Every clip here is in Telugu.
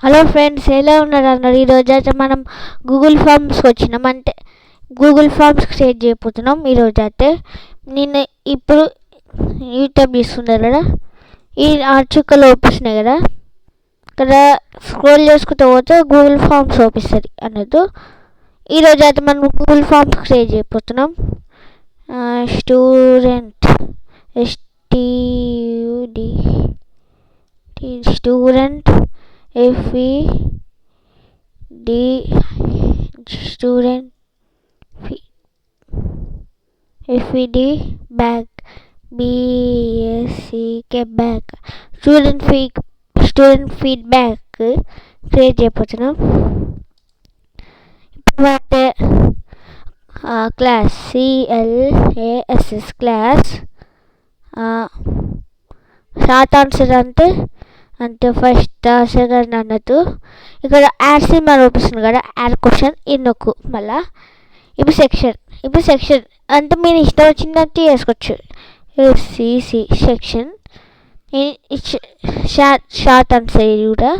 హలో ఫ్రెండ్స్, ఎలా ఉన్నారు అందరు? ఈరోజు అయితే మనం గూగుల్ ఫామ్స్కి వచ్చినాం. అంటే గూగుల్ ఫామ్స్ క్రియేట్ చేయబోతున్నాం. ఈరోజు అయితే నేను ఇప్పుడు యూట్యూబ్ చూస్తున్నారు కదా, ఈ ఆర్చుకలు ఓపిస్తున్నాయి కదా, ఇక్కడ స్క్రోల్ చేసుకుంటూ పోతే గూగుల్ ఫామ్స్ ఓపిస్తుంది అన్నట్టు. ఈరోజు అయితే మనం గూగుల్ ఫామ్స్ క్రియేట్ చేయబోతున్నాం. Student STUD student FED student FED back BSCK back student feedback create చేయబోతున్నాం. ఇప్పుడు అంటే class CLASS class short answer అంటే ఫస్ట్ సెకండ్ అన్నట్టు. ఇక్కడ యాడ్ సింబల్ చూపిస్తుంది కదా, యాడ్ క్వశ్చన్ నొక్కు. మళ్ళీ ఇప్పుడు సెక్షన్ అంటే మీరు ఇష్టం వచ్చినట్టు చేసుకోవచ్చు. CC సెక్షన్ షార్ట్ ఆన్సర్ ఇది కూడా.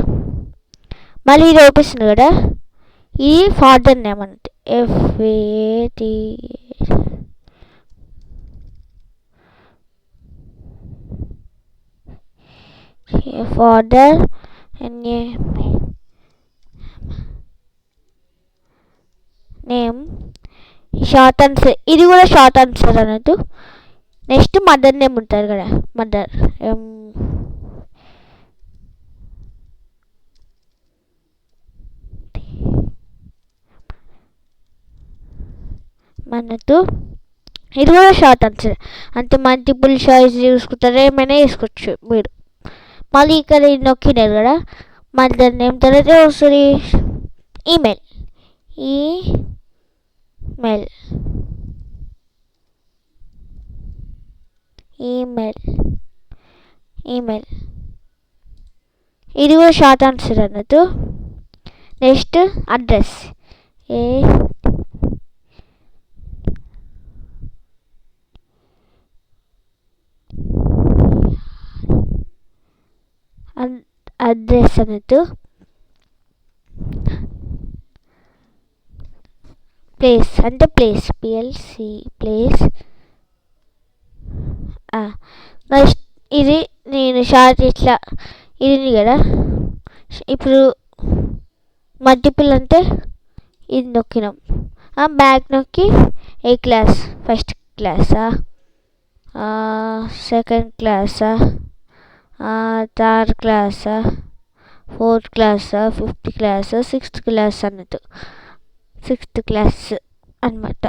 మళ్ళీ ఇది చూపిస్తుంది కదా, ఇది ఫాదర్ నేమ్ అంటే FAT father name short answer. ఇది కూడా షార్ట్ ఆన్సర్ అన్నట్టు. నెక్స్ట్ మదర్ నేమ్ ఉంటుంది కదా, మదర్ అన్నట్టు. ఇది కూడా షార్ట్ ఆన్సర్ అంటే మల్టిపుల్ చాయిస్ చూసుకుంటారు, ఏమైనా వేసుకోవచ్చు మీరు. మళ్ళీ ఇక్కడ నొక్కినారు కదా, మదర్ నేమ్ తర్వాత వస్తుంది ఈమెయిల్. ఇది కూడా షార్ట్ ఆన్సర్ అన్నట్టు. నెక్స్ట్ అడ్రస్ అడ్రస్ అన్నట్టు. ప్లేస్ అంటే PLC ప్లేస్. నెక్స్ట్ ఇది నేను షార్ట్ ఇట్లా ఇది కదా. ఇప్పుడు మల్టిపుల్ అంటే ఇది నొక్కినాం, బ్యాక్ నొక్కి ఏ క్లాస్, ఫస్ట్ క్లాసా, సెకండ్ క్లాసా, థర్డ్ క్లాసా, ఫోర్త్ క్లాసా, ఫిఫ్త్ క్లాసా, సిక్స్త్ క్లాస్ అన్నట్టు. సిక్స్త్ క్లాస్ అనమాట,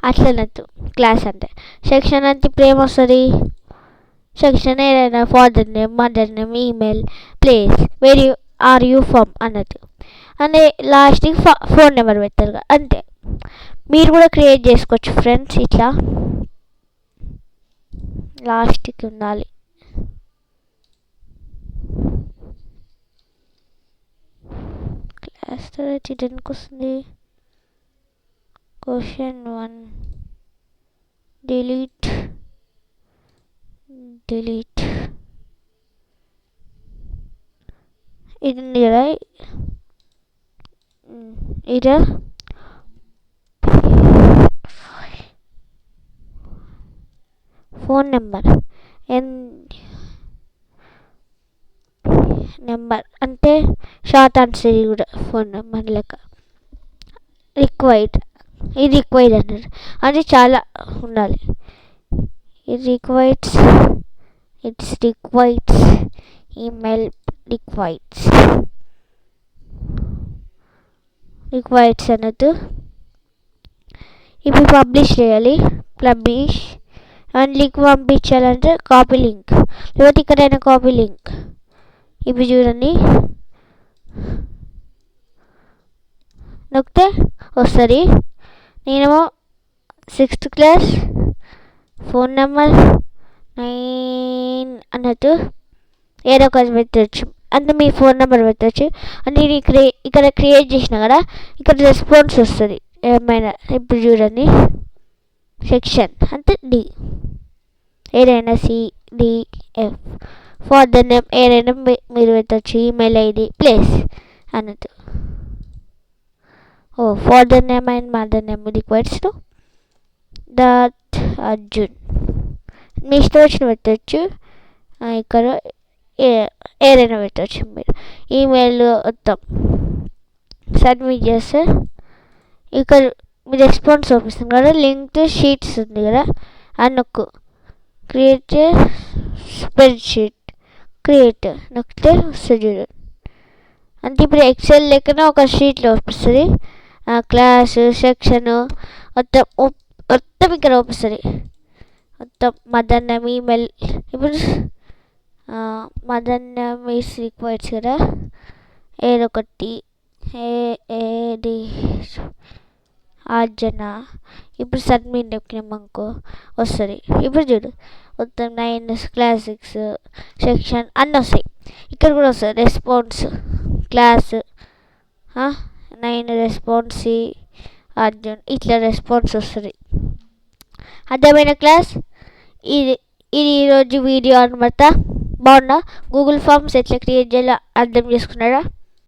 అట్లా అన్నట్టు క్లాస్ అంటే. సెక్షన్ అంటే ఇప్పుడు ఏమొస్తుంది, సెక్షన్ ఏదైనా father name, mother name, email, place, where are you from అన్నట్టు. అంటే లాస్ట్కి ఫోన్ నెంబర్ పెడతారు అంతే. మీరు కూడా క్రియేట్ చేసుకోవచ్చు ఫ్రెండ్స్. ఇట్లా లాస్ట్కి ఉండాలి. క్లాస్ తర్వాత ఇదెందుకు వస్తుంది, క్వశ్చన్ 1 డిలీట్ ఇది ఉంది కదా, ఇది ఫోన్ నెంబర్ అంటే షార్ట్ ఆన్సర్. ఇది కూడా ఫోన్ నెంబర్ లెక్క. రిక్వైర్డ్ అన్నారు అంటే చాలా ఉండాలి. ఇట్స్ రిక్వైర్డ్స్ ఈమెయిల్ రిక్వైర్డ్స్ అన్నట్టు. ఇప్పుడు పబ్లిష్ చేయాలి. అండ్ లింక్ పంపించాలంటే కాపీ లింక్, లేకపోతే ఇక్కడైనా కాపీ లింక్. ఇప్పుడు చూడండి, నొక్కితే వస్తుంది. నేనేమో 6th క్లాస్, ఫోన్ నెంబర్ 9 అన్నట్టు ఏదో ఒకటి పెట్టచ్చు. అంటే మీ ఫోన్ నెంబర్ పెట్టచ్చు. అంటే నేను ఇక్కడ క్రియేట్ చేసిన కదా, ఇక్కడ రెస్పాన్స్ వస్తుంది ఏమైనా. ఇప్పుడు చూడండి, సెక్షన్ అంటే D, ఏదైనా డిఎఫ్. ఫాదర్ నేమ్ ఏదైనా మీరు పెట్టచ్చు, ఈమెయిల్ ఐడి, ప్లేస్ అన్నట్టు. Father name and mother name requires to that Arjun. మీ ఇష్టం వచ్చిన పెట్టచ్చు. ఇక్కడ ఏదైనా పెట్టచ్చు. మీరు ఈమెయిల్ మొత్తం సబ్మిట్ చేస్తే ఇక్కడ మీ రెస్పాన్స్ చూపిస్తుంది కదా, లింక్ షీట్స్ ఉంది కదా, అని నొక్కు. క్రియేట్ స్ప్రెడ్ షీట్, క్రియేట్ నొక్కితే వస్తుంది చూడు. అంటే ఇప్పుడు ఎక్సెల్ లెక్కన ఒక షీట్లో వస్తుంది. క్లాసు సెక్షన్ మొత్తం ఇక్కడ వస్తుంది. మొత్తం మదర్ నేమ్, ఈమెయిల్. ఇప్పుడు మదర్ నేమ్ ఈస్ రిక్వైర్స్ కదా, ఏదో ఒకటి ఏది అర్జున. ఇప్పుడు సబ్మిట్ నొక్కినామనుకో వస్తుంది. ఇప్పుడు చూడు మొత్తం 9 క్లాసిక్స్ సెక్షన్ అన్నీ వస్తాయి. ఇక్కడ కూడా వస్తుంది రెస్పాన్స్ క్లాస్ 9 రెస్పాన్స్ అర్జున్, ఇట్లా రెస్పాన్స్ వస్తుంది. అర్థమైన క్లాస్ ఇది ఈరోజు వీడియో అనమాట. బాగున్నా? గూగుల్ ఫామ్స్ ఎట్లా క్రియేట్ చేయాలో అర్థం చేసుకున్నారా?